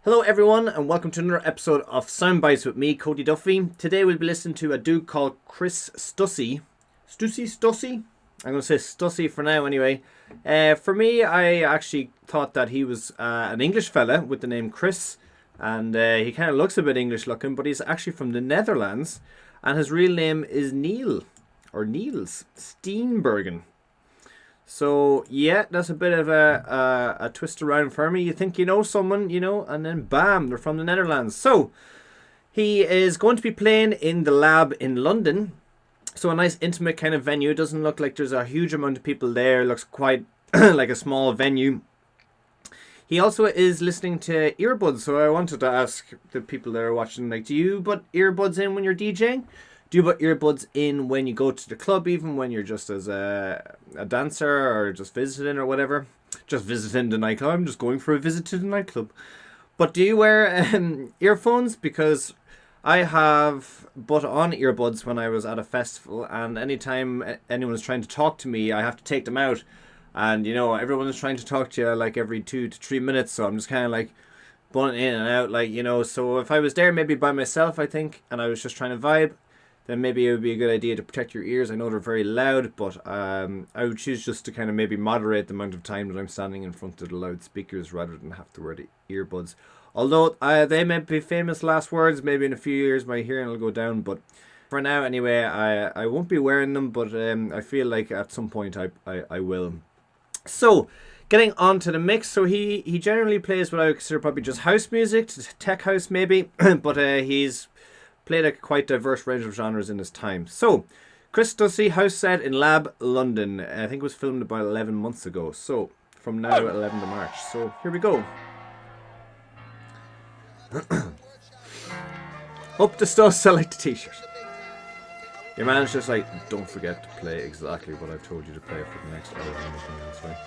Hello everyone and welcome to another episode of Soundbytes with me, Cody Duffy. Today we'll be listening to a dude called Chris Stussy. Stussy? I'm going to say Stussy for now anyway. For me, I actually thought that he was an English fella with the name Chris. And he kind of looks a bit English looking, but he's actually from the Netherlands. And his real name is Niels Steenbergen. So, yeah, that's a bit of a twist around for me. You think you know someone, and then bam, they're from the Netherlands. So, he is going to be playing in the Lab in London. So, a nice intimate kind of venue. It doesn't look like there's a huge amount of people there. It looks quite like a small venue. He also is listening to earbuds. So, I wanted to ask the people that are watching, do you put earbuds in when you're DJing? Do you put earbuds in when you go to the club, even when you're just as a dancer or just visiting or whatever? Just visiting the nightclub. I'm just going for a visit to the nightclub. But do you wear earphones? Because I have put on earbuds when I was at a festival, and anytime anyone is trying to talk to me, I have to take them out. And, everyone is trying to talk to you every 2 to 3 minutes, so I'm just kind of bunting in and out, So if I was there maybe by myself, I think, and I was just trying to vibe, then maybe it would be a good idea to protect your ears. I know they're very loud, but I would choose just to kind of maybe moderate the amount of time that I'm standing in front of the loudspeakers rather than have to wear the earbuds. Although they may be famous last words, maybe in a few years my hearing will go down, but for now anyway, I won't be wearing them, but I feel like at some point I will. So, getting on to the mix, so he generally plays what I would consider probably just house music, tech house maybe, but he's played a quite diverse range of genres in his time. So, Chris Stussy, house set in Lab, London. I think it was filmed about 11 months ago. So, from now 11th of March. So, here we go. Up the Stuss, select the t-shirt. Your man's just don't forget to play exactly what I've told you to play for the next hour or anything else, right?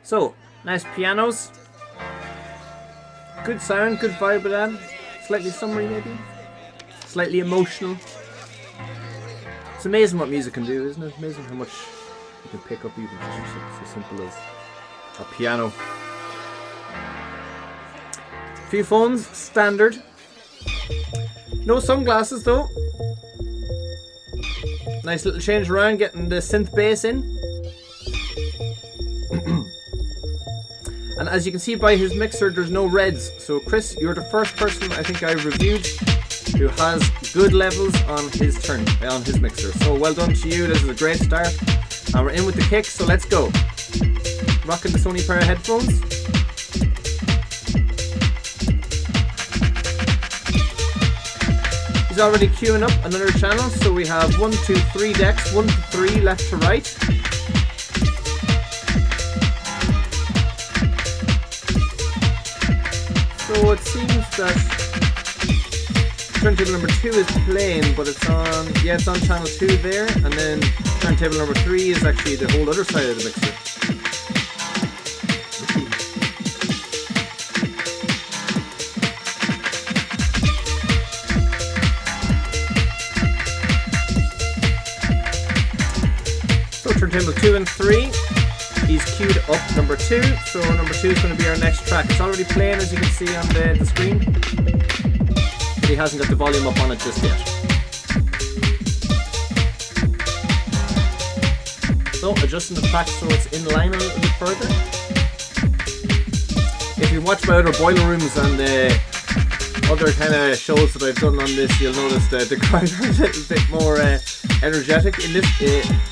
So, nice pianos. Good sound, good vibe with that. Slightly summery maybe. Slightly emotional. It's amazing what music can do, isn't it? Amazing how much you can pick up even just so simple as a piano. Few phones, standard. No sunglasses though. Nice little change around, getting the synth bass in. And as you can see by his mixer, there's no reds. So Chris, you're the first person I think I've reviewed who has good levels on his mixer. So well done to you. This is a great start. And we're in with the kick, so let's go. Rocking the Sony pair of headphones. He's already queuing up another channel. So we have 1, 2, 3 decks, 1 to 3 left to right. So it seems that turntable number 2 is playing, but it's on channel 2 there, and then turntable number 3 is actually the whole other side of the mixer. So turntable 2 and 3. He's queued up number 2, so number 2 is going to be our next track. It's already playing, as you can see on the screen, but he hasn't got the volume up on it just yet. So adjusting the track so it's in line a little bit further. If you watch my other boiler rooms and other kind of shows that I've done on this, you'll notice that the crowd are a little bit more energetic in this,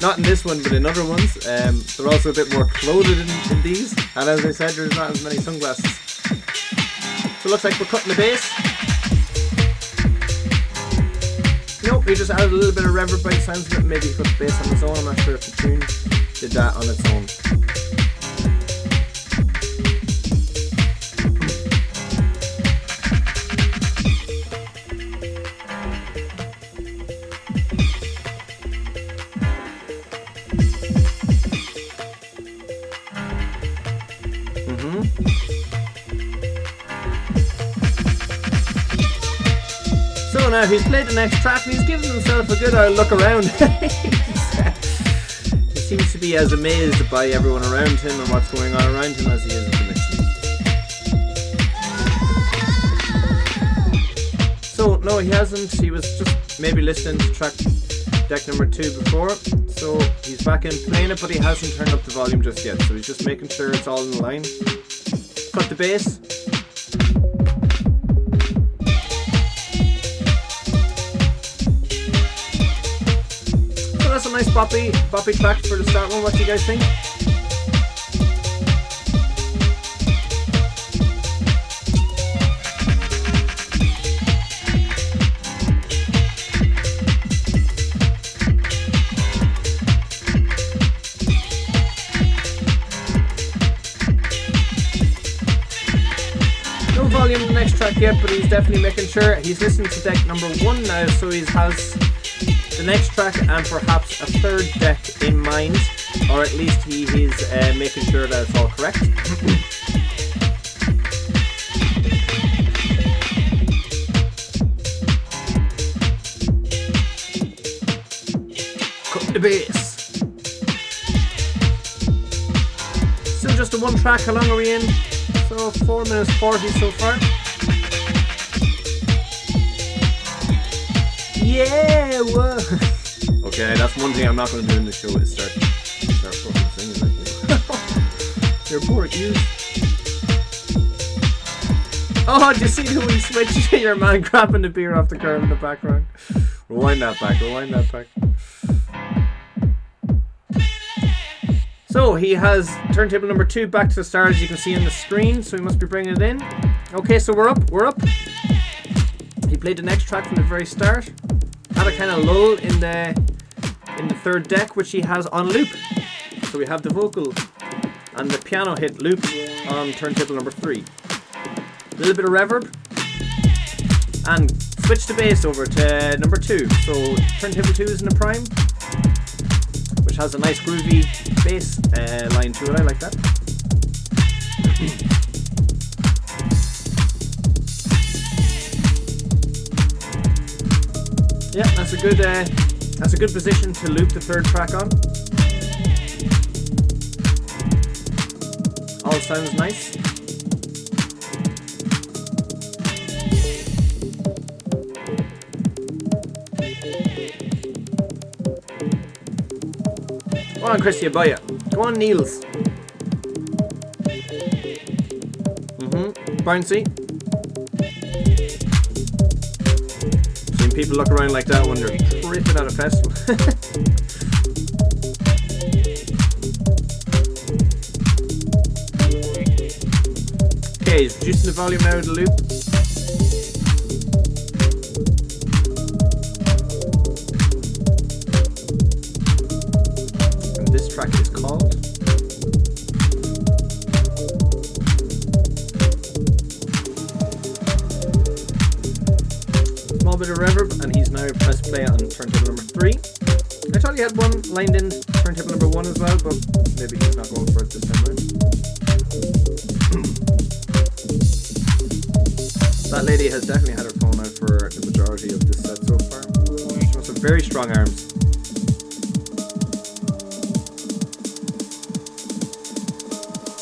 not in this one but in other ones. They're also a bit more clothed in these, and as I said, there's not as many sunglasses. So it looks like we're cutting the bass. Nope, we just added a little bit of reverb by the sounds of it. Maybe he cut the bass on its own. I'm not sure if the tune did that on its own. now he's played the next track and he's given himself a good old look around. He seems to be as amazed by everyone around him and what's going on around him as he is at the mixing. So no, he hasn't. He was just maybe listening to track deck number 2 before, so he's back in playing it, but he hasn't turned up the volume just yet, so he's just making sure it's all in line. Cut the bass. So that's a nice boppy track for the start one. What do you guys think? Volume the next track yet, but he's definitely making sure. He's listening to deck number 1 now, so he has the next track and perhaps a third deck in mind, or at least he is making sure that it's all correct. Cut the bass. Still just a 1 track. How long are we in? So 4 minutes 40 so far. Yeah, whoa. Okay, that's one thing I'm not going to do in the show is start fucking singing like you. You're bored, you. Oh, did you see the wee switch? Your man grabbing the beer off the curb in the background. Rewind that back. So he has turntable number 2 back to the start, as you can see on the screen, so he must be bringing it in. Okay, so we're up. He played the next track from the very start. Had a kind of lull in the third deck, which he has on loop. So we have the vocal and the piano hit loop on turntable number 3. A little bit of reverb. And switch the bass over to number 2. So turntable 2 is in the prime, which has a nice groovy bass line to it. I like that. Yeah, that's a good position to loop the third track on. All sounds nice. Go on, Christy, I buy you. Go on, Niels. Bouncy. Seen people look around like that when they're tripping at a festival. Okay, he's reducing the volume now of the loop. Track is called. Small bit of reverb, and he's now pressed play on turntable number 3. I thought he had one lined in turntable number 1 as well, but maybe he's not going for it this time around. That lady has definitely had her phone out for the majority of this set so far. She must have very strong arms.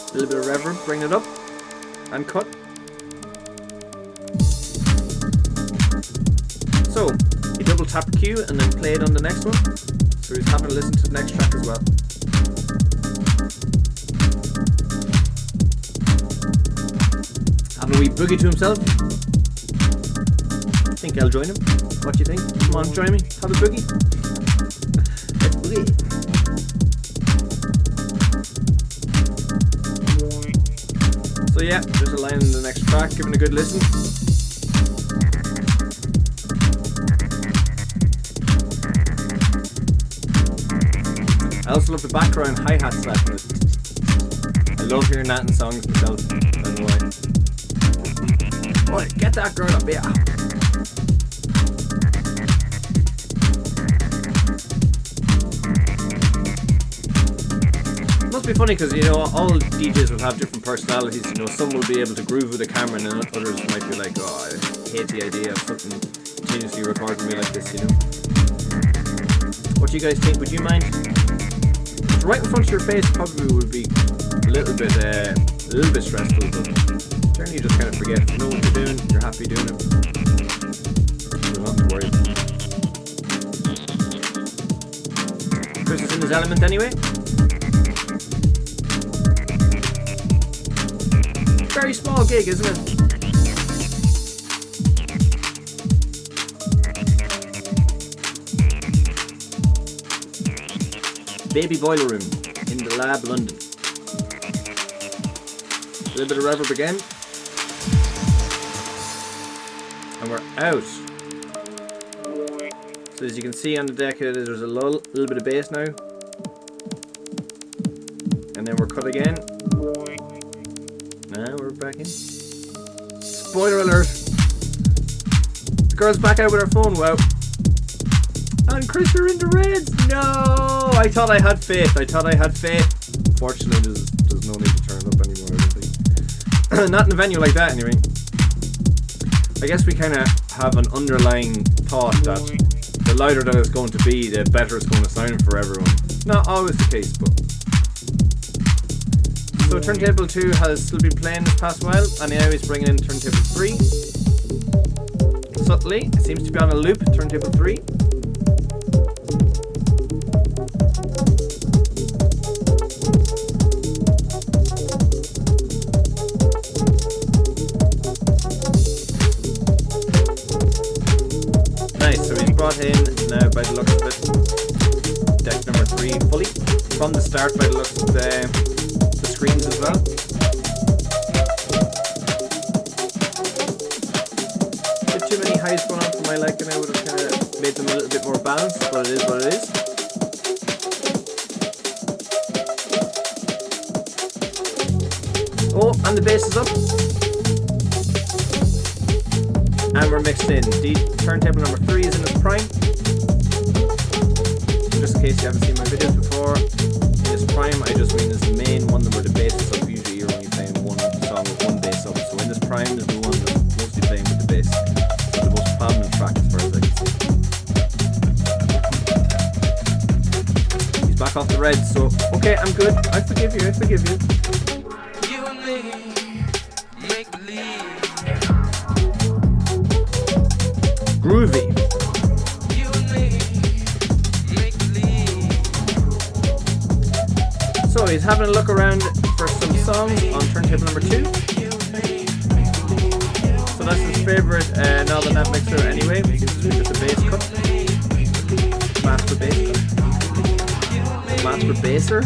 A little bit of reverb, bring it up and cut. So he double tap Q and then played on the next one. So he's having to listen to the next track as well. Having a wee boogie to himself. I think I'll join him. What do you think? Come on, join me. Have a boogie. Let's boogie. So yeah, there's a line in the next track, giving a good listen. I also love the background hi-hat slash in it. I love hearing that in songs myself, I don't know why. Oi, get that girl up here. Must be funny because, you know, all DJs will have different personalities. You know, some will be able to groove with the camera and then others might be like, oh, I hate the idea of something continuously recording me like this, you know. What do you guys think? Would you mind? Right in front of your face probably would be a little bit stressful, but generally you just kind of forget. If you know what you're doing, you're happy doing it. There's nothing to worry about. Chris is in his element anyway. Very small gig, isn't it? Baby boiler room in the lab, London. A little bit of reverb again. And we're out. So as you can see on the deck here, there's a little bit of bass now. And then we're cut again. Now we're back in. Spoiler alert. The girl's back out with her phone, wow. And Chris, you're in the reds. No, I thought I had faith. Unfortunately, there's no need to turn it up anymore, I don't think. Not in a venue like that, anyway. I guess we kind of have an underlying thought that the louder that it's going to be, the better it's going to sound for everyone. Not always the case, but. So turntable 2 has still been playing this past while, and now he's bringing in turntable 3. Subtly, it seems to be on a loop, turntable 3. Brought in now by the looks of it, deck number 3 fully from the start by the looks of the screens as well. A bit too many highs going on for my liking. I would have kind of made them a little bit more balanced, but it is what it is. Oh, and the bass is up. And we're mixed in. Turntable number 3 is in its prime. Just in case you haven't seen my videos before, in its prime, I just mean it's the main one where the bass is up. Usually you're only playing one song with one bass up. So in this prime is the one that's mostly playing with the bass. So the most prominent track as far as I can see. He's back off the red, so okay, I'm good. I forgive you. You and me, make believe. Groovy. You and me, make believe. So he's having a look around for some songs on turntable number 2. So that's his favourite Northern Nat mixer anyway. Seems to be just a bass cut. Master bass cut. Master basser.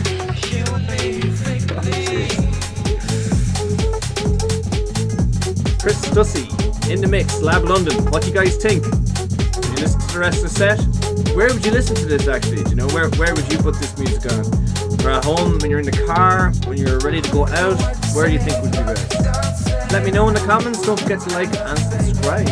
Chris Stussy in the mix, Lab London. What do you guys think? Did you listen to the rest of the set? Where would you listen to this actually? Do you know where would you put this music on? When you're at home, when you're in the car, when you're ready to go out, where do you think would be best? Let me know in the comments. Don't forget to like and subscribe.